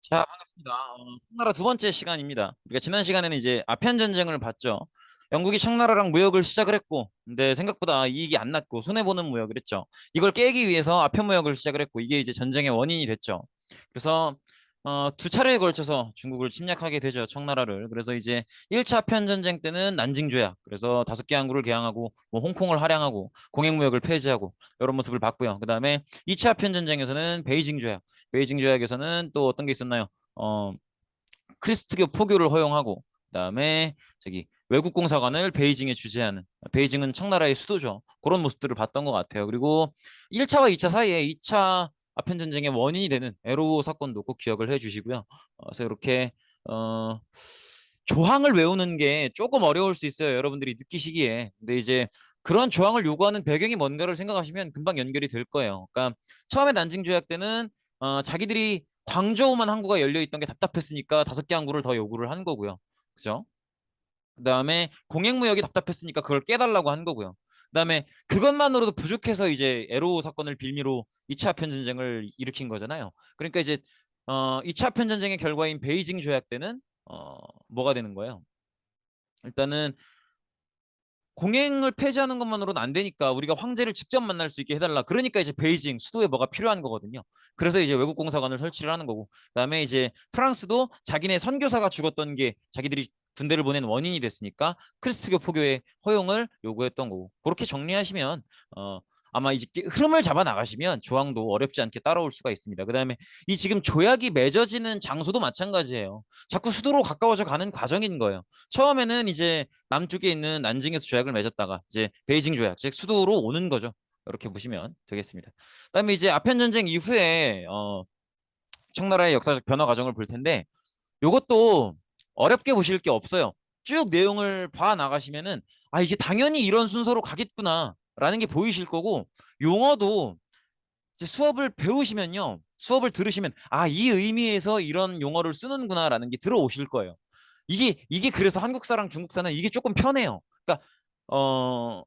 자, 반갑습니다. 청나라 두 번째 시간입니다. 우리가 지난 시간에는 이제 아편 전쟁을 봤죠. 영국이 청나라랑 무역을 시작을 했고, 근데 생각보다 이익이 안 났고 손해 보는 무역을 했죠. 이걸 깨기 위해서 아편 무역을 시작을 했고, 이게 이제 전쟁의 원인이 됐죠. 그래서 두 차례에 걸쳐서 중국을 침략하게 되죠, 청나라를. 그래서 이제 1차 아편 전쟁 때는 난징 조약, 그래서 5개 항구를 개항하고 뭐 홍콩을 할양하고 공행 무역을 폐지하고 이런 모습을 봤고요. 그다음에 2차 아편 전쟁에서는 베이징 조약. 베이징 조약에서는 또 어떤 게 있었나요? 어, 크리스트교 포교를 허용하고 그다음에 저기 외국 공사관을 베이징에 주재하는, 베이징은 청나라의 수도죠. 그런 모습들을 봤던 것 같아요. 그리고 1차와 2차 사이에 2차 아편 전쟁의 원인이 되는 에로우 사건도 꼭 기억을 해 주시고요. 그래서 이렇게 어, 조항을 외우는 게 조금 어려울 수 있어요. 여러분들이 느끼시기에. 근데 이제 그런 조항을 요구하는 배경이 뭔가를 생각하시면 금방 연결이 될 거예요. 그러니까 처음에 난징 조약 때는 자기들이 광저우만 항구가 열려 있던 게 답답했으니까 5개 항구를 더 요구를 한 거고요. 그죠? 그다음에 공행무역이 답답했으니까 그걸 깨달라고 한 거고요. 그다음에 그것만으로도 부족해서 이제 에로 사건을 빌미로 2차 아편 전쟁을 일으킨 거잖아요. 그러니까 이제 2차 아편 전쟁의 결과인 베이징 조약 때는 뭐가 되는 거예요? 일단은 공행을 폐지하는 것만으로는 안 되니까 우리가 황제를 직접 만날 수 있게 해달라. 그러니까 이제 베이징 수도에 뭐가 필요한 거거든요. 그래서 이제 외국 공사관을 설치를 하는 거고, 그다음에 이제 프랑스도 자기네 선교사가 죽었던 게 자기들이 군대를 보낸 원인이 됐으니까 크리스트교 포교의 허용을 요구했던 거고. 그렇게 정리하시면 아마 이제 흐름을 잡아 나가시면 조항도 어렵지 않게 따라올 수가 있습니다. 그다음에 이 지금 조약이 맺어지는 장소도 마찬가지예요. 자꾸 수도로 가까워져 가는 과정인 거예요. 처음에는 이제 남쪽에 있는 난징에서 조약을 맺었다가 이제 베이징 조약, 즉 수도로 오는 거죠. 이렇게 보시면 되겠습니다. 그다음에 이제 아편 전쟁 이후에 청나라의 역사적 변화 과정을 볼 텐데 이것도 어렵게 보실 게 없어요. 쭉 내용을 봐 나가시면은 아 이게 당연히 이런 순서로 가겠구나라는 게 보이실 거고, 용어도 이제 수업을 배우시면요. 수업을 들으시면 아, 이 의미에서 이런 용어를 쓰는구나라는 게 들어오실 거예요. 이게 그래서 한국사랑 중국사는 이게 조금 편해요. 그러니까 어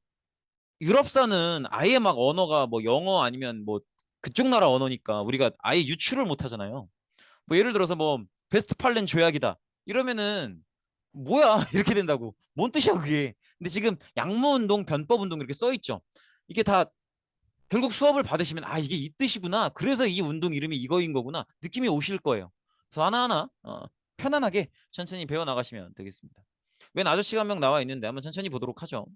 유럽사는 아예 막 언어가 뭐 영어 아니면 뭐 그쪽 나라 언어니까 우리가 아예 유출을 못 하잖아요. 뭐 예를 들어서 뭐 베스트팔렌 조약이다 이러면은 뭐야 이렇게 된다고. 뭔 뜻이야 그게. 근데 지금 양무운동 변법운동 이렇게 써 있죠. 이게 다 결국 수업을 받으시면 아 이게 이 뜻이구나, 그래서 이 운동 이름이 이거인 거구나 느낌이 오실 거예요. 그래서 하나하나 편안하게 천천히 배워 나가시면 되겠습니다. 웬 아저씨가 한 명 나와 있는데 한번 천천히 보도록 하죠.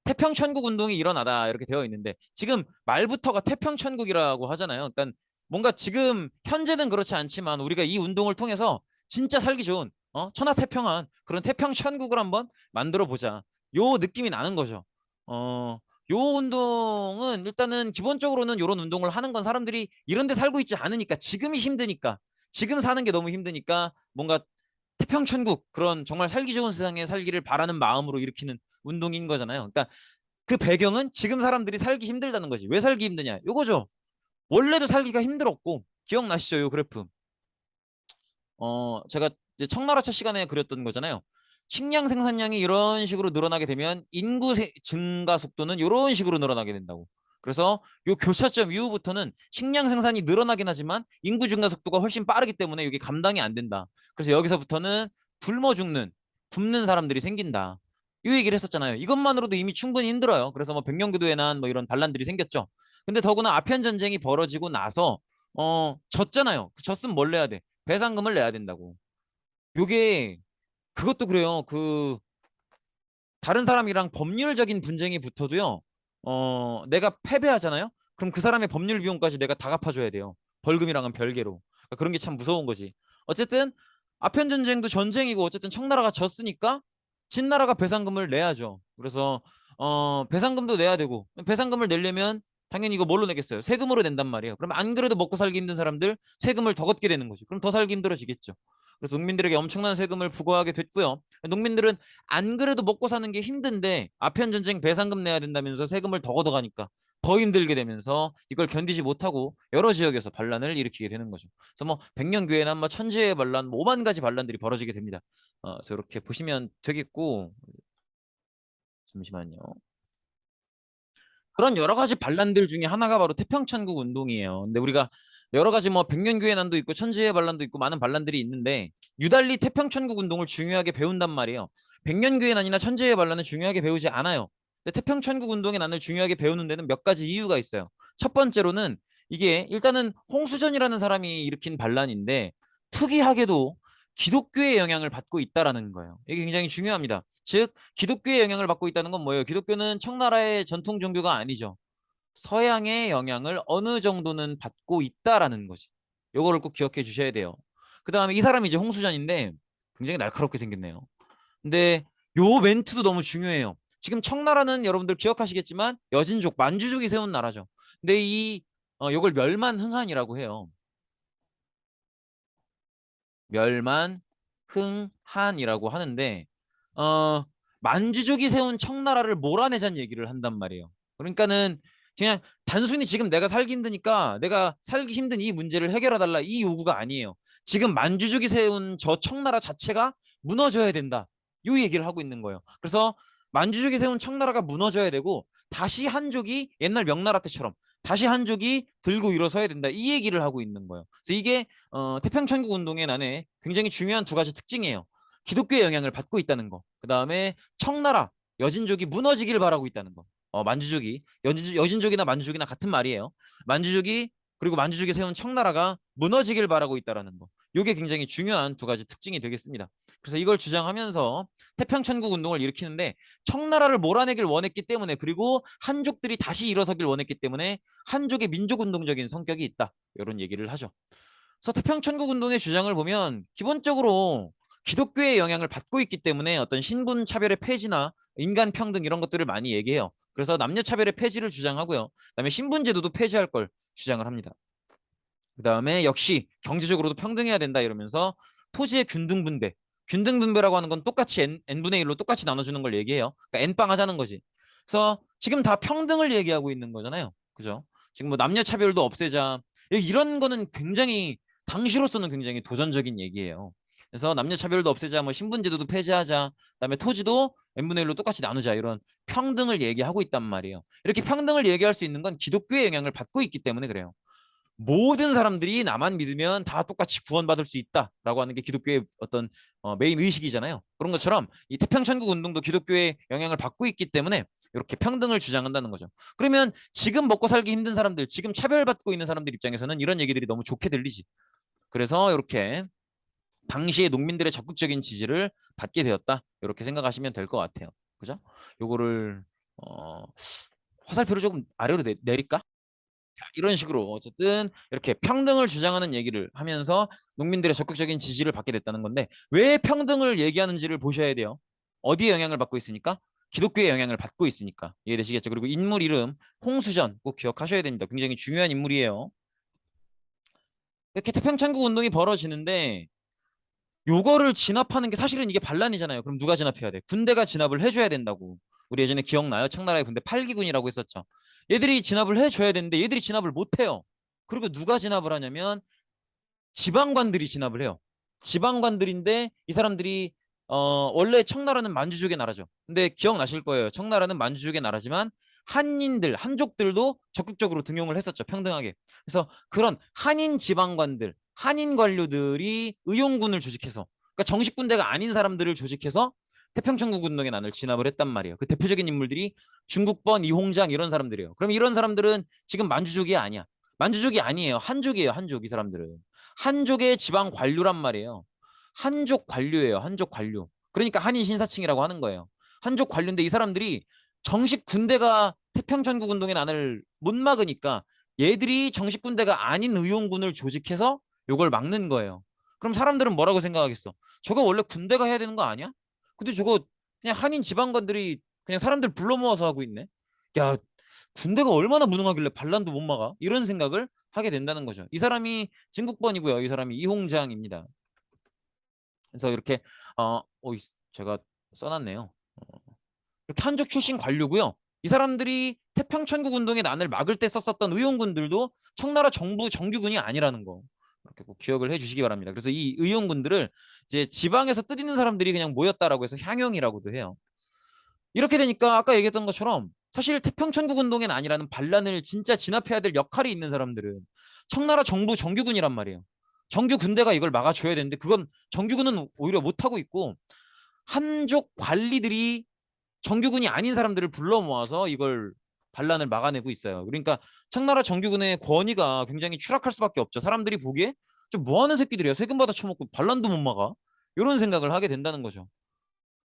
태평천국 운동이 일어나다 이렇게 되어 있는데 지금 말부터가 태평천국이라고 하잖아요. 그러니까 뭔가 지금 현재는 그렇지 않지만 우리가 이 운동을 통해서 진짜 살기 좋은 천하태평한 그런 태평천국을 한번 만들어 보자, 요 느낌이 나는 거죠. 어, 요 운동은 일단은 기본적으로는 이런 운동을 하는 건 사람들이 이런 데 살고 있지 않으니까, 지금이 힘드니까, 지금 사는 게 너무 힘드니까 뭔가 태평천국, 그런 정말 살기 좋은 세상에 살기를 바라는 마음으로 일으키는 운동인 거잖아요. 그러니까 그 배경은 지금 사람들이 살기 힘들다는 거지. 왜 살기 힘드냐? 요거죠. 원래도 살기가 힘들었고, 기억나시죠? 요 그래프. 제가 이제 청나라 첫 시간에 그렸던 거잖아요. 식량 생산량이 이런 식으로 늘어나게 되면 인구 증가 속도는 이런 식으로 늘어나게 된다고. 그래서 요 교차점 이후부터는 식량 생산이 늘어나긴 하지만 인구 증가 속도가 훨씬 빠르기 때문에 이게 감당이 안 된다. 그래서 여기서부터는 굶어 죽는, 굶는 사람들이 생긴다. 이 얘기를 했었잖아요. 이것만으로도 이미 충분히 힘들어요. 그래서 뭐 백년교도에 난 뭐 이런 반란들이 생겼죠. 근데 더구나 아편 전쟁이 벌어지고 나서 졌잖아요. 졌으면 뭘 내야 돼? 배상금을 내야 된다고. 요게 그것도 그래요. 다른 사람이랑 법률적인 분쟁이 붙어도요. 내가 패배하잖아요. 그럼 그 사람의 법률 비용까지 내가 다 갚아줘야 돼요. 벌금이랑은 별개로. 그러니까 그런 게 참 무서운 거지. 어쨌든 아편 전쟁도 전쟁이고 어쨌든 청나라가 졌으니까 진나라가 배상금을 내야죠. 그래서 배상금도 내야 되고, 배상금을 내려면 당연히 이거 뭘로 내겠어요? 세금으로 낸단 말이에요. 그럼 안 그래도 먹고 살기 힘든 사람들 세금을 더 걷게 되는 거죠. 그럼 더 살기 힘들어지겠죠. 그래서 농민들에게 엄청난 세금을 부과하게 됐고요. 농민들은 안 그래도 먹고 사는 게 힘든데 아편 전쟁 배상금 내야 된다면서 세금을 더 걷어가니까 더 힘들게 되면서 이걸 견디지 못하고 여러 지역에서 반란을 일으키게 되는 거죠. 그래서 뭐 백년교회나 뭐 천지의 반란, 뭐 오만 가지 반란들이 벌어지게 됩니다. 그래서 이렇게 보시면 되겠고, 잠시만요. 그런 여러 가지 반란들 중에 하나가 바로 태평천국 운동이에요. 근데 우리가 여러 가지 뭐 백년교의 난도 있고 천지의 반란도 있고 많은 반란들이 있는데 유달리 태평천국 운동을 중요하게 배운단 말이에요. 백년교의 난이나 천지의 반란은 중요하게 배우지 않아요. 근데 태평천국 운동의 난을 중요하게 배우는 데는 몇 가지 이유가 있어요. 첫 번째로는 이게 일단은 홍수전이라는 사람이 일으킨 반란인데 특이하게도 기독교의 영향을 받고 있다라는 거예요. 이게 굉장히 중요합니다. 즉 기독교의 영향을 받고 있다는 건 뭐예요? 기독교는 청나라의 전통 종교가 아니죠. 서양의 영향을 어느 정도는 받고 있다라는 거지. 요거를 꼭 기억해 주셔야 돼요. 그 다음에 이 사람이 이제 홍수전인데 굉장히 날카롭게 생겼네요. 근데 요 멘트도 너무 중요해요. 지금 청나라는 여러분들 기억하시겠지만 여진족, 만주족이 세운 나라죠. 근데 요걸 멸만흥한이라고 해요. 멸만흥한이라고 하는데 어 만주족이 세운 청나라를 몰아내자는 얘기를 한단 말이에요. 그러니까는 그냥 단순히 지금 내가 살기 힘드니까 내가 살기 힘든 이 문제를 해결해 달라 이 요구가 아니에요. 지금 만주족이 세운 저 청나라 자체가 무너져야 된다. 요 얘기를 하고 있는 거예요. 그래서 만주족이 세운 청나라가 무너져야 되고 다시 한족이 옛날 명나라 때처럼 다시 한족이 들고 일어서야 된다. 이 얘기를 하고 있는 거예요. 그래서 이게 태평천국 운동의 난에 굉장히 중요한 두 가지 특징이에요. 기독교의 영향을 받고 있다는 거. 그 다음에 청나라, 여진족이 무너지길 바라고 있다는 거. 만주족이 여진족이나 만주족이나 같은 말이에요. 만주족이 그리고 만주족이 세운 청나라가 무너지길 바라고 있다라는 거. 이게 굉장히 중요한 두 가지 특징이 되겠습니다. 그래서 이걸 주장하면서 태평천국 운동을 일으키는데 청나라를 몰아내길 원했기 때문에 그리고 한족들이 다시 일어서길 원했기 때문에 한족의 민족운동적인 성격이 있다. 이런 얘기를 하죠. 그래서 태평천국 운동의 주장을 보면 기본적으로 기독교의 영향을 받고 있기 때문에 어떤 신분 차별의 폐지나 인간 평등 이런 것들을 많이 얘기해요. 그래서 남녀 차별의 폐지를 주장하고요. 그다음에 신분 제도도 폐지할 걸 주장을 합니다. 그다음에 역시 경제적으로도 평등해야 된다 이러면서 토지의 균등분배. 균등분배라고 하는 건 똑같이 n분의 1로 똑같이 나눠주는 걸 얘기해요. 그러니까 n빵 하자는 거지. 그래서 지금 다 평등을 얘기하고 있는 거잖아요. 그죠? 지금 뭐 남녀 차별도 없애자. 이런 거는 굉장히 당시로서는 굉장히 도전적인 얘기예요. 그래서 남녀 차별도 없애자, 뭐 신분제도도 폐지하자, 그다음에 토지도 n분의 1로 똑같이 나누자 이런 평등을 얘기하고 있단 말이에요. 이렇게 평등을 얘기할 수 있는 건 기독교의 영향을 받고 있기 때문에 그래요. 모든 사람들이 나만 믿으면 다 똑같이 구원받을 수 있다라고 하는 게 기독교의 어떤 메인 의식이잖아요. 그런 것처럼 이 태평천국 운동도 기독교의 영향을 받고 있기 때문에 이렇게 평등을 주장한다는 거죠. 그러면 지금 먹고 살기 힘든 사람들, 지금 차별받고 있는 사람들 입장에서는 이런 얘기들이 너무 좋게 들리지. 그래서 이렇게 당시에 농민들의 적극적인 지지를 받게 되었다. 이렇게 생각하시면 될 것 같아요. 그죠? 요거를 어, 화살표를 조금 아래로 내릴까? 이런 식으로 어쨌든 이렇게 평등을 주장하는 얘기를 하면서 농민들의 적극적인 지지를 받게 됐다는 건데 왜 평등을 얘기하는지를 보셔야 돼요. 어디에 영향을 받고 있으니까? 기독교의 영향을 받고 있으니까. 이해되시겠죠? 그리고 인물 이름 홍수전 꼭 기억하셔야 됩니다. 굉장히 중요한 인물이에요. 이렇게 태평천국 운동이 벌어지는데 요거를 진압하는 게 사실은 이게 반란이잖아요. 그럼 누가 진압해야 돼? 군대가 진압을 해줘야 된다고. 우리 예전에 기억나요? 청나라의 군대 8기군이라고 했었죠. 얘들이 진압을 해줘야 되는데 얘들이 진압을 못해요. 그리고 누가 진압을 하냐면 지방관들이 진압을 해요. 지방관들인데 이 사람들이 원래 청나라는 만주족의 나라죠. 근데 기억나실 거예요. 청나라는 만주족의 나라지만 한인들, 한족들도 적극적으로 등용을 했었죠. 평등하게. 그래서 그런 한인 지방관들, 한인 관료들이 의용군을 조직해서 그러니까 정식 군대가 아닌 사람들을 조직해서 태평천국 운동의 난을 진압을 했단 말이에요. 그 대표적인 인물들이 중국번, 이홍장 이런 사람들이에요. 그럼 이런 사람들은 지금 만주족이 아니야. 만주족이 아니에요. 한족이에요. 한족 이 사람들은. 한족의 지방 관료란 말이에요. 한족 관료예요. 한족 관료. 그러니까 한인 신사층이라고 하는 거예요. 한족 관료인데 이 사람들이 정식 군대가 태평천국 운동의 난을 못 막으니까 얘들이 정식 군대가 아닌 의용군을 조직해서 요걸 막는 거예요. 그럼 사람들은 뭐라고 생각하겠어? 저거 원래 군대가 해야 되는 거 아니야? 근데 저거 그냥 한인 지방관들이 그냥 사람들 불러 모아서 하고 있네. 야, 군대가 얼마나 무능하길래 반란도 못 막아? 이런 생각을 하게 된다는 거죠. 이 사람이 진국번이고요. 이 사람이 이홍장입니다. 그래서 이렇게 제가 써놨네요. 이렇게 한족 출신 관료고요. 이 사람들이 태평천국 운동의 난을 막을 때 썼었던 의용군들도 청나라 정부 정규군이 아니라는 거. 이렇게 꼭 기억을 해주시기 바랍니다. 그래서 이 의용군들을 이제 지방에서 뜻 있는 사람들이 그냥 모였다라고 해서 향영이라고도 해요. 이렇게 되니까 아까 얘기했던 것처럼 사실 태평천국운동엔 아니라는 반란을 진짜 진압해야 될 역할이 있는 사람들은 청나라 정부 정규군이란 말이에요. 정규 군대가 이걸 막아줘야 되는데 그건 정규군은 오히려 못하고 있고 한족 관리들이 정규군이 아닌 사람들을 불러 모아서 이걸 반란을 막아내고 있어요. 그러니까 청나라 정규군의 권위가 굉장히 추락할 수밖에 없죠. 사람들이 보기에 좀 뭐하는 새끼들이야. 세금 받아 처먹고 반란도 못 막아. 이런 생각을 하게 된다는 거죠.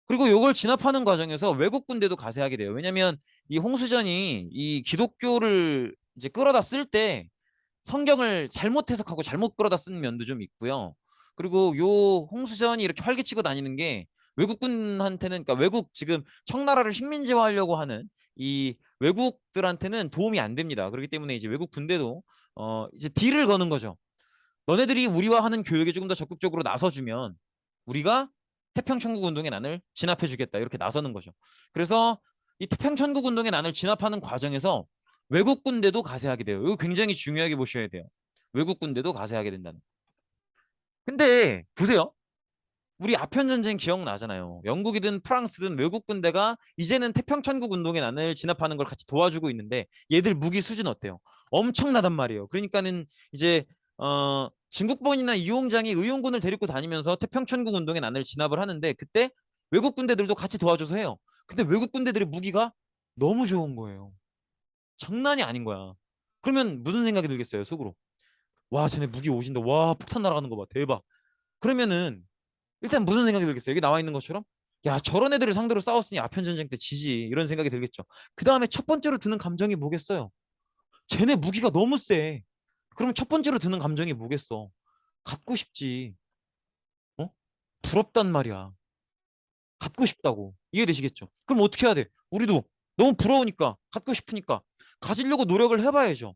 그리고 이걸 진압하는 과정에서 외국 군대도 가세하게 돼요. 왜냐하면 이 홍수전이 이 기독교를 이제 끌어다 쓸 때 성경을 잘못 해석하고 잘못 끌어다 쓴 면도 좀 있고요. 그리고 요 홍수전이 이렇게 활개치고 다니는 게 외국군한테는, 그러니까 외국 지금 청나라를 식민지화하려고 하는 이 외국들한테는 도움이 안 됩니다. 그렇기 때문에 이제 외국 군대도 이제 딜을 거는 거죠. 너네들이 우리와 하는 교육에 조금 더 적극적으로 나서주면 우리가 태평천국운동의 난을 진압해주겠다, 이렇게 나서는 거죠. 그래서 이 태평천국운동의 난을 진압하는 과정에서 외국 군대도 가세하게 돼요. 이거 굉장히 중요하게 보셔야 돼요. 외국 군대도 가세하게 된다는. 근데 보세요. 우리 아편 전쟁 기억나잖아요. 영국이든 프랑스든 외국 군대가 이제는 태평천국 운동의 난을 진압하는 걸 같이 도와주고 있는데 얘들 무기 수준 어때요? 엄청나단 말이에요. 그러니까는 이제 진국본이나 이용장이 의용군을 데리고 다니면서 태평천국 운동의 난을 진압을 하는데 그때 외국 군대들도 같이 도와줘서 해요. 근데 외국 군대들의 무기가 너무 좋은 거예요. 장난이 아닌 거야. 그러면 무슨 생각이 들겠어요, 속으로? 와, 쟤네 무기 오신다. 와, 폭탄 날아가는 거 봐. 대박. 그러면은 일단 무슨 생각이 들겠어요? 여기 나와 있는 것처럼 야, 저런 애들을 상대로 싸웠으니 아편 전쟁 때 지지, 이런 생각이 들겠죠. 그 다음에 첫 번째로 드는 감정이 뭐겠어요? 쟤네 무기가 너무 세. 그러면 첫 번째로 드는 감정이 뭐겠어? 갖고 싶지. 어? 부럽단 말이야. 갖고 싶다고. 이해되시겠죠? 그럼 어떻게 해야 돼? 우리도 너무 부러우니까, 갖고 싶으니까 가지려고 노력을 해봐야죠.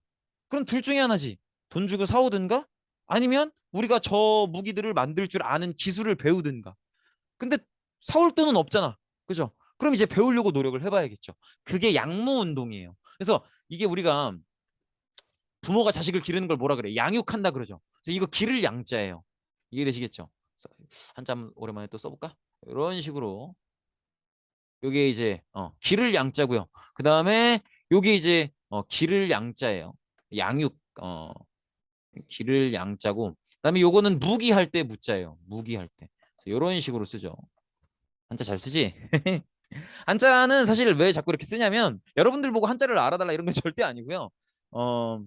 그럼 둘 중에 하나지. 돈 주고 사오든가, 아니면 우리가 저 무기들을 만들 줄 아는 기술을 배우든가. 근데 사올 돈은 없잖아. 그죠? 그럼 이제 배우려고 노력을 해봐야겠죠. 그게 양무 운동이에요. 그래서 이게 우리가 부모가 자식을 기르는 걸 뭐라 그래? 양육한다 그러죠. 그래서 이거 기를 양자예요. 이해되시겠죠? 한자 오랜만에 또 써볼까? 이런 식으로 요게 이제 기를 양자고요. 그 다음에 요게 이제 기를 양자예요. 양육 기를 양자고, 그다음에 요거는 무기할 때 무자예요. 무기할 때. 그래서 요런 식으로 쓰죠. 한자 잘 쓰지? 한자는 사실 왜 자꾸 이렇게 쓰냐면 여러분들 보고 한자를 알아달라 이런 건 절대 아니고요. 어,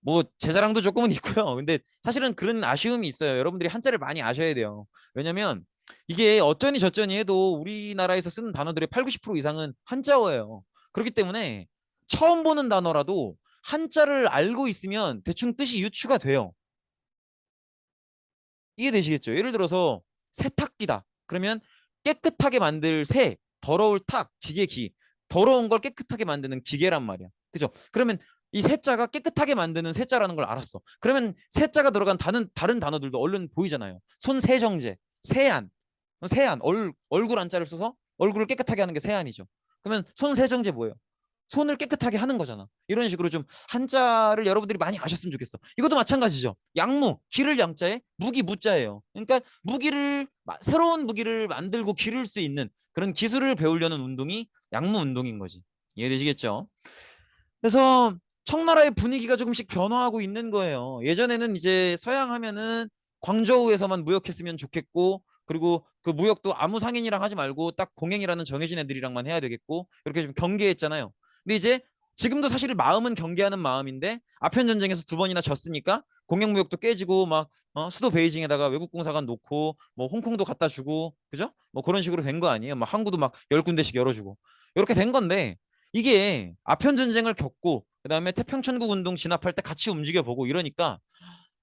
뭐 제 자랑도 조금은 있고요. 근데 사실은 그런 아쉬움이 있어요. 여러분들이 한자를 많이 아셔야 돼요. 왜냐면 이게 어쩌니 저쩌니 해도 우리나라에서 쓰는 단어들의 8, 90% 이상은 한자어예요. 그렇기 때문에 처음 보는 단어라도 한자를 알고 있으면 대충 뜻이 유추가 돼요. 이해되시겠죠? 예를 들어서 세탁기다. 그러면 깨끗하게 만들 새, 더러울 탁, 기계 기. 더러운 걸 깨끗하게 만드는 기계란 말이야. 그죠? 그러면 이 세자가 깨끗하게 만드는 세자라는 걸 알았어. 그러면 세자가 들어간 다른 단어들도 얼른 보이잖아요. 손세정제, 세안, 세안, 얼굴 한자를 써서 얼굴을 깨끗하게 하는 게 세안이죠. 그러면 손세정제 뭐예요? 손을 깨끗하게 하는 거잖아. 이런 식으로 좀 한자를 여러분들이 많이 아셨으면 좋겠어. 이것도 마찬가지죠. 양무, 기를 양자에 무기 무자예요. 그러니까 새로운 무기를 만들고 기를 수 있는 그런 기술을 배우려는 운동이 양무 운동인 거지. 이해되시겠죠? 그래서 청나라의 분위기가 조금씩 변화하고 있는 거예요. 예전에는 이제 서양 하면은 광저우에서만 무역했으면 좋겠고, 그리고 그 무역도 아무 상인이랑 하지 말고 딱 공행이라는 정해진 애들이랑만 해야 되겠고, 이렇게 좀 경계했잖아요. 근데 이제 지금도 사실 마음은 경계하는 마음인데 아편 전쟁에서 두 번이나 졌으니까 공영 무역도 깨지고 막 수도 베이징에다가 외국 공사관 놓고 뭐 홍콩도 갖다 주고, 그죠? 뭐 그런 식으로 된 거 아니에요? 막 항구도 막 10군데씩 열어주고 이렇게 된 건데, 이게 아편 전쟁을 겪고 그다음에 태평천국 운동 진압할 때 같이 움직여 보고 이러니까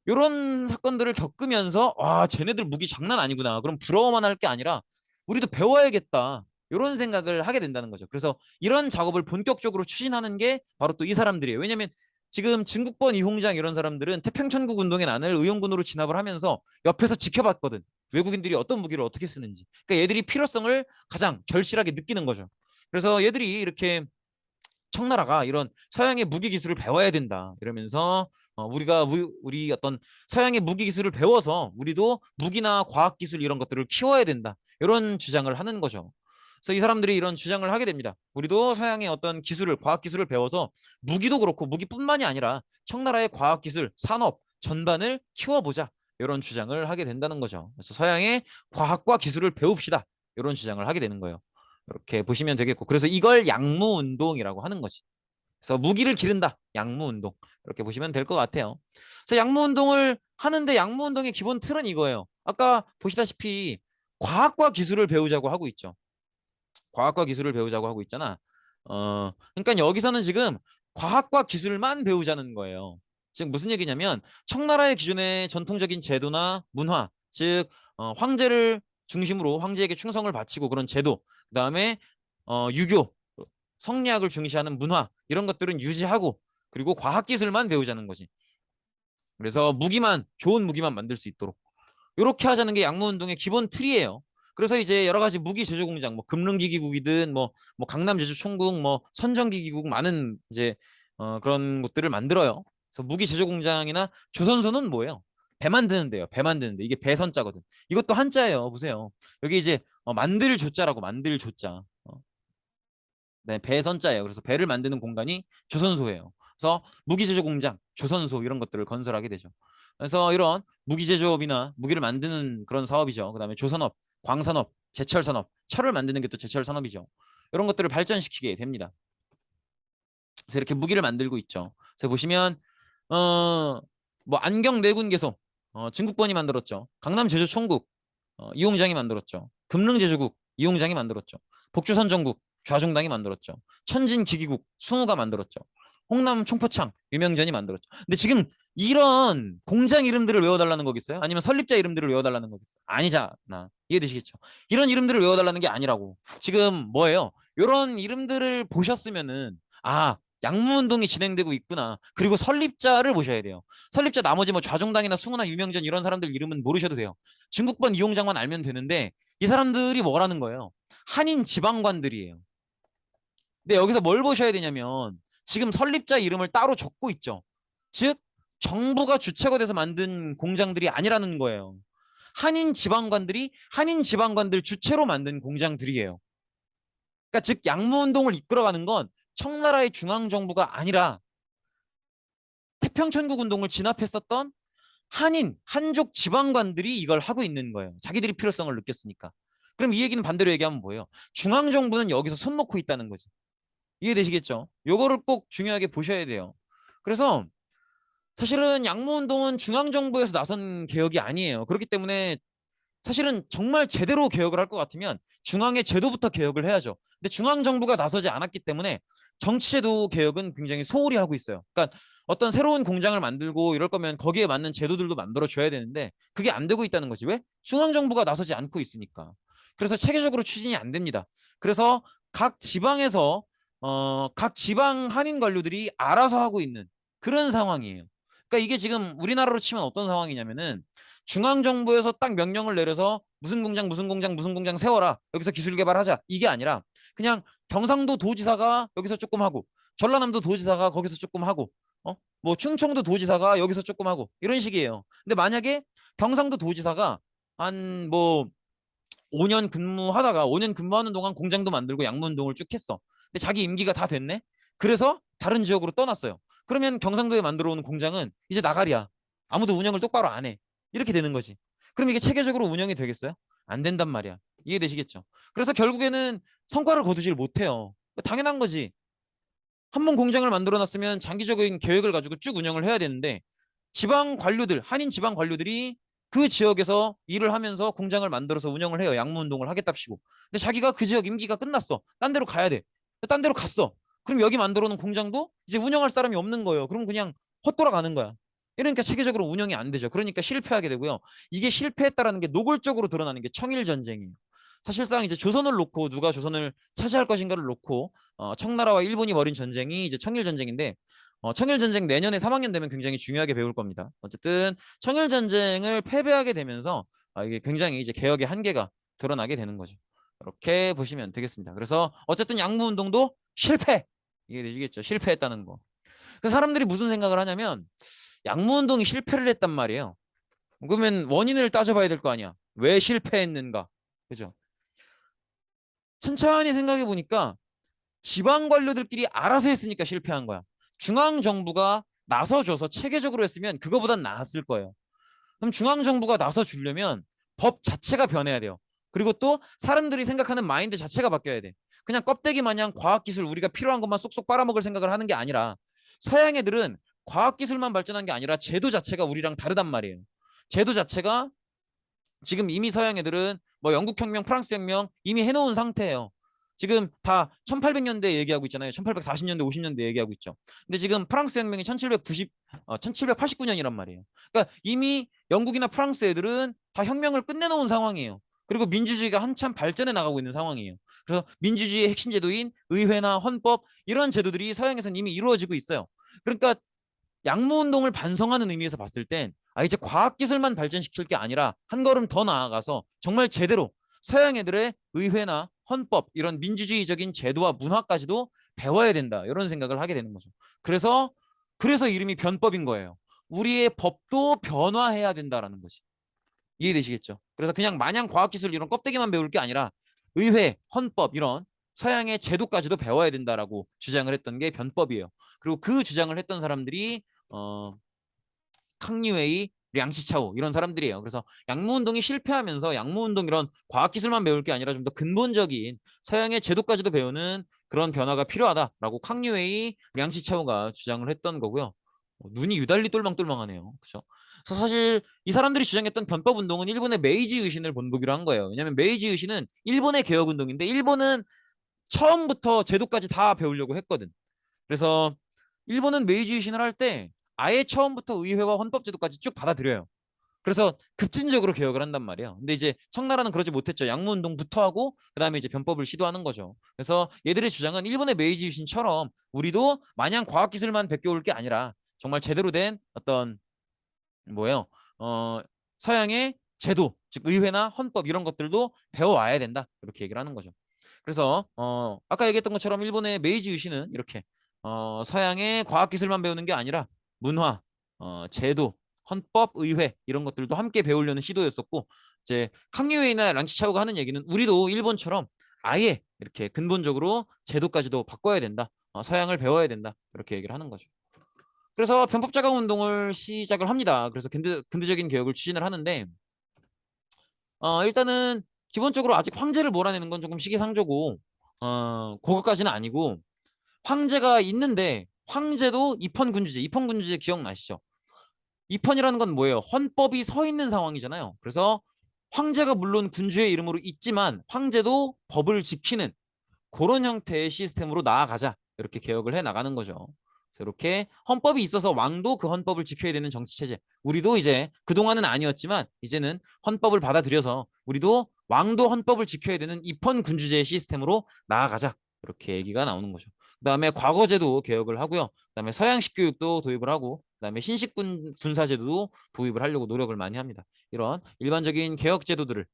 이런 사건들을 겪으면서 와, 쟤네들 무기 장난 아니구나. 그럼 부러워만 할 게 아니라 우리도 배워야겠다. 이런 생각을 하게 된다는 거죠. 그래서 이런 작업을 본격적으로 추진하는 게 바로 또 이 사람들이에요. 왜냐면 지금 진국본 이홍장 이런 사람들은 태평천국 운동의 난을 의용군으로 진압을 하면서 옆에서 지켜봤거든. 외국인들이 어떤 무기를 어떻게 쓰는지. 그러니까 얘들이 필요성을 가장 절실하게 느끼는 거죠. 그래서 얘들이 이렇게 청나라가 이런 서양의 무기 기술을 배워야 된다 이러면서 우리가 우리 어떤 서양의 무기 기술을 배워서 우리도 무기나 과학 기술 이런 것들을 키워야 된다, 이런 주장을 하는 거죠. 그래서 이 사람들이 이런 주장을 하게 됩니다. 우리도 서양의 어떤 기술을, 과학 기술을 배워서 무기도 그렇고 무기뿐만이 아니라 청나라의 과학 기술, 산업 전반을 키워보자. 이런 주장을 하게 된다는 거죠. 그래서 서양의 과학과 기술을 배웁시다. 이런 주장을 하게 되는 거예요. 이렇게 보시면 되겠고, 그래서 이걸 양무운동이라고 하는 거지. 그래서 무기를 기른다. 양무운동. 이렇게 보시면 될 것 같아요. 그래서 양무운동을 하는데 양무운동의 기본 틀은 이거예요. 아까 보시다시피 과학과 기술을 배우자고 하고 있죠. 과학과 기술을 배우자고 하고 있잖아. 그러니까 여기서는 지금 과학과 기술만 배우자는 거예요. 즉 무슨 얘기냐면 청나라의 기존의 전통적인 제도나 문화, 즉 황제를 중심으로 황제에게 충성을 바치고 그런 제도, 그다음에 유교, 성리학을 중시하는 문화 이런 것들은 유지하고 그리고 과학 기술만 배우자는 거지. 그래서 무기만 좋은 무기만 만들 수 있도록 이렇게 하자는 게 양무운동의 기본 틀이에요. 그래서 이제 여러 가지 무기 제조 공장, 뭐 금릉기기국이든 뭐 강남 제조 총국, 뭐 선정기기국 많은 이제 그런 곳들을 만들어요. 그래서 무기 제조 공장이나 조선소는 뭐예요? 배 만드는 데요. 배 만드는 데. 이게 배선자거든. 이것도 한자예요. 보세요. 여기 이제 만들 조자라고 만들 조자. 네, 배선자예요. 그래서 배를 만드는 공간이 조선소예요. 그래서 무기 제조 공장, 조선소 이런 것들을 건설하게 되죠. 그래서 이런 무기 제조업이나 무기를 만드는 그런 사업이죠. 그다음에 조선업, 광산업, 제철산업, 철을 만드는 게 또 제철 산업이죠. 이런 것들을 발전시키게 됩니다. 그래서 이렇게 무기를 만들고 있죠. 그래서 보시면 뭐 안경 내군 개소 중국번이 만들었죠. 강남 제조총국 이용장이 만들었죠. 금릉제조국 이용장이 만들었죠. 복주선정국 좌종당이 만들었죠. 천진기기국 숭우가 만들었죠. 홍남 총포창 유명전이 만들었죠. 근데 지금 이런 공장 이름들을 외워달라는 거겠어요? 아니면 설립자 이름들을 외워달라는 거겠어요? 아니잖아. 이해되시겠죠? 이런 이름들을 외워달라는 게 아니라고. 지금 뭐예요? 이런 이름들을 보셨으면은 양무운동이 진행되고 있구나. 그리고 설립자를 보셔야 돼요. 설립자 나머지 뭐 좌종당이나 숭우나 유명전 이런 사람들 이름은 모르셔도 돼요. 중국번 이용장만 알면 되는데 이 사람들이 뭐라는 거예요? 한인 지방관들이에요. 근데 여기서 뭘 보셔야 되냐면 지금 설립자 이름을 따로 적고 있죠. 즉 정부가 주체가 돼서 만든 공장들이 아니라는 거예요. 한인 지방관들이 한인 지방관들 주체로 만든 공장들이에요. 그러니까 즉 양무운동을 이끌어가는 건 청나라의 중앙정부가 아니라 태평천국 운동을 진압했었던 한인, 한족 지방관들이 이걸 하고 있는 거예요. 자기들이 필요성을 느꼈으니까. 그럼 이 얘기는 반대로 얘기하면 뭐예요? 중앙정부는 여기서 손 놓고 있다는 거지. 이해되시겠죠? 요거를 꼭 중요하게 보셔야 돼요. 그래서 사실은 양무운동은 중앙정부에서 나선 개혁이 아니에요. 그렇기 때문에 사실은 정말 제대로 개혁을 할 것 같으면 중앙의 제도부터 개혁을 해야죠. 근데 중앙정부가 나서지 않았기 때문에 정치제도 개혁은 굉장히 소홀히 하고 있어요. 그러니까 어떤 새로운 공장을 만들고 이럴 거면 거기에 맞는 제도들도 만들어 줘야 되는데 그게 안 되고 있다는 거지. 왜? 중앙정부가 나서지 않고 있으니까. 그래서 체계적으로 추진이 안 됩니다. 그래서 각 지방에서 각 지방 한인 관료들이 알아서 하고 있는 그런 상황이에요. 그러니까 이게 지금 우리나라로 치면 어떤 상황이냐면은 중앙정부에서 딱 명령을 내려서 무슨 공장 무슨 공장 무슨 공장 세워라 여기서 기술 개발하자 이게 아니라 그냥 경상도 도지사가 여기서 조금 하고 전라남도 도지사가 거기서 조금 하고 뭐 충청도 도지사가 여기서 조금 하고 이런 식이에요. 근데 만약에 경상도 도지사가 한 뭐 5년 근무하다가 5년 근무하는 동안 공장도 만들고 양문동을 쭉 했어. 근데 자기 임기가 다 됐네. 그래서 다른 지역으로 떠났어요. 그러면 경상도에 만들어 오는 공장은 이제 나가리야. 아무도 운영을 똑바로 안 해. 이렇게 되는 거지. 그럼 이게 체계적으로 운영이 되겠어요? 안 된단 말이야. 이해되시겠죠? 그래서 결국에는 성과를 거두질 못해요. 당연한 거지. 한 번 공장을 만들어 놨으면 장기적인 계획을 가지고 쭉 운영을 해야 되는데 지방 관료들, 한인 지방 관료들이 그 지역에서 일을 하면서 공장을 만들어서 운영을 해요. 양무운동을 하겠답시고. 근데 자기가 그 지역 임기가 끝났어. 딴 데로 가야 돼. 딴 데로 갔어. 그럼 여기 만들어 놓은 공장도 이제 운영할 사람이 없는 거예요. 그럼 그냥 헛돌아가는 거야. 이러니까 체계적으로 운영이 안 되죠. 그러니까 실패하게 되고요. 이게 실패했다라는 게 노골적으로 드러나는 게 청일전쟁이에요. 사실상 이제 조선을 놓고 누가 조선을 차지할 것인가를 놓고 청나라와 일본이 벌인 전쟁이 이제 청일전쟁인데 청일전쟁 내년에 3학년 되면 굉장히 중요하게 배울 겁니다. 어쨌든 청일전쟁을 패배하게 되면서 이게 굉장히 이제 개혁의 한계가 드러나게 되는 거죠. 이렇게 보시면 되겠습니다. 그래서 어쨌든 양무운동도 실패. 이게 되시겠죠? 실패했다는 거. 그래서 사람들이 무슨 생각을 하냐면 양무운동이 실패를 했단 말이에요. 그러면 원인을 따져봐야 될 거 아니야. 왜 실패했는가? 그죠? 천천히 생각해 보니까 지방 관료들끼리 알아서 했으니까 실패한 거야. 중앙 정부가 나서줘서 체계적으로 했으면 그거보단 나았을 거예요. 그럼 중앙 정부가 나서 주려면 법 자체가 변해야 돼요. 그리고 또 사람들이 생각하는 마인드 자체가 바뀌어야 돼. 그냥 껍데기 마냥 과학기술 우리가 필요한 것만 쏙쏙 빨아먹을 생각을 하는 게 아니라 서양 애들은 과학기술만 발전한 게 아니라 제도 자체가 우리랑 다르단 말이에요. 제도 자체가 지금 이미 서양 애들은 뭐 영국 혁명, 프랑스 혁명 이미 해놓은 상태예요. 지금 다 1800년대 얘기하고 있잖아요. 1840년대, 50년대 얘기하고 있죠. 근데 지금 프랑스 혁명이 1789년이란 말이에요. 그러니까 이미 영국이나 프랑스 애들은 다 혁명을 끝내놓은 상황이에요. 그리고 민주주의가 한참 발전해 나가고 있는 상황이에요. 그래서 민주주의의 핵심 제도인 의회나 헌법 이런 제도들이 서양에서는 이미 이루어지고 있어요. 그러니까 양무운동을 반성하는 의미에서 봤을 땐 이제 과학기술만 발전시킬 게 아니라 한 걸음 더 나아가서 정말 제대로 서양 애들의 의회나 헌법 이런 민주주의적인 제도와 문화까지도 배워야 된다 이런 생각을 하게 되는 거죠. 그래서 이름이 변법인 거예요. 우리의 법도 변화해야 된다라는 거지. 이해되시겠죠? 그래서 그냥 마냥 과학기술 이런 껍데기만 배울 게 아니라 의회, 헌법 이런 서양의 제도까지도 배워야 된다라고 주장을 했던 게 변법이에요. 그리고 그 주장을 했던 사람들이 캉리웨이, 량치차오 이런 사람들이에요. 그래서 양무운동이 실패하면서 양무운동 이런 과학기술만 배울 게 아니라 좀 더 근본적인 서양의 제도까지도 배우는 그런 변화가 필요하다라고 캉리웨이, 량치차오가 주장을 했던 거고요. 눈이 유달리 똘망똘망하네요. 그렇죠? 그래서 사실 이 사람들이 주장했던 변법 운동은 일본의 메이지 유신을 본보기로 한 거예요. 왜냐하면 메이지 유신은 일본의 개혁 운동인데 일본은 처음부터 제도까지 다 배우려고 했거든. 그래서 일본은 메이지 유신을 할 때 아예 처음부터 의회와 헌법 제도까지 쭉 받아들여요. 그래서 급진적으로 개혁을 한단 말이에요. 근데 이제 청나라는 그러지 못했죠. 양무운동부터 하고 그다음에 이제 변법을 시도하는 거죠. 그래서 얘들의 주장은 일본의 메이지 유신처럼 우리도 마냥 과학기술만 베껴올 게 아니라 정말 제대로 된 어떤 뭐예요? 서양의 제도, 즉 의회나 헌법 이런 것들도 배워와야 된다. 이렇게 얘기를 하는 거죠. 그래서 아까 얘기했던 것처럼 일본의 메이지 유신은 이렇게 서양의 과학기술만 배우는 게 아니라 문화, 제도, 헌법, 의회 이런 것들도 함께 배우려는 시도였었고 이제 캉리웨이나 랑치차오가 하는 얘기는 우리도 일본처럼 아예 이렇게 근본적으로 제도까지도 바꿔야 된다. 서양을 배워야 된다. 이렇게 얘기를 하는 거죠. 그래서 편법자강 운동을 시작을 합니다. 그래서 근대적인 개혁을 추진을 하는데 일단은 기본적으로 아직 황제를 몰아내는 건 조금 시기상조고 그것까지는 아니고 황제가 있는데 황제도 입헌군주제, 입헌군주제 기억나시죠? 입헌이라는 건 뭐예요? 헌법이 서 있는 상황이잖아요. 그래서 황제가 물론 군주의 이름으로 있지만 황제도 법을 지키는 그런 형태의 시스템으로 나아가자. 이렇게 개혁을 해 나가는 거죠. 이렇게 헌법이 있어서 왕도 그 헌법을 지켜야 되는 정치 체제. 우리도 이제 그동안은 아니었지만 이제는 헌법을 받아들여서 우리도 왕도 헌법을 지켜야 되는 입헌 군주제의 시스템으로 나아가자. 이렇게 얘기가 나오는 거죠. 그다음에 과거제도 개혁을 하고요. 그다음에 서양식 교육도 도입을 하고 그다음에 신식 군사제도도 도입을 하려고 노력을 많이 합니다. 이런 일반적인 개혁 제도들을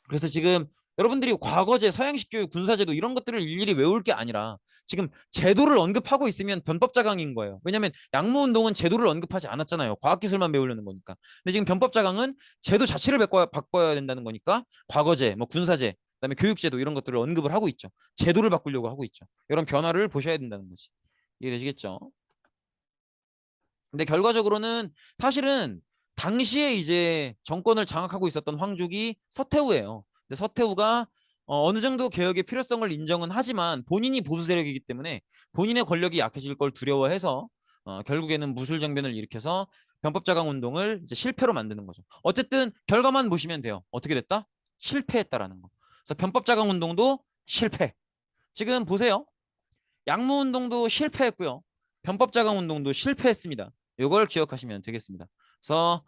그래서 지금 여러분들이 과거제, 서양식 교육, 군사제도 이런 것들을 일일이 외울 게 아니라 지금 제도를 언급하고 있으면 변법자강인 거예요. 왜냐하면 양무운동은 제도를 언급하지 않았잖아요. 과학기술만 배우려는 거니까. 근데 지금 변법자강은 제도 자체를 바꿔야 된다는 거니까 과거제, 뭐 군사제, 그다음에 교육제도 이런 것들을 언급을 하고 있죠. 제도를 바꾸려고 하고 있죠. 이런 변화를 보셔야 된다는 거지. 이해되시겠죠? 근데 결과적으로는 사실은 당시에 이제 정권을 장악하고 있었던 황족이 서태후예요. 근데 서태후가 어느 정도 개혁의 필요성을 인정은 하지만 본인이 보수 세력이기 때문에 본인의 권력이 약해질 걸 두려워해서 결국에는 무술정변을 일으켜서 변법자강 운동을 이제 실패로 만드는 거죠. 어쨌든 결과만 보시면 돼요. 어떻게 됐다? 실패했다라는 거. 그래서 변법자강 운동도 실패. 지금 보세요. 양무운동도 실패했고요. 변법자강 운동도 실패했습니다. 이걸 기억하시면 되겠습니다. 그래서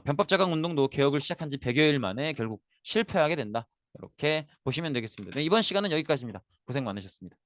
변법자강 운동도 개혁을 시작한 지 100여일 만에 결국 실패하게 된다. 이렇게 보시면 되겠습니다. 네, 이번 시간은 여기까지입니다. 고생 많으셨습니다.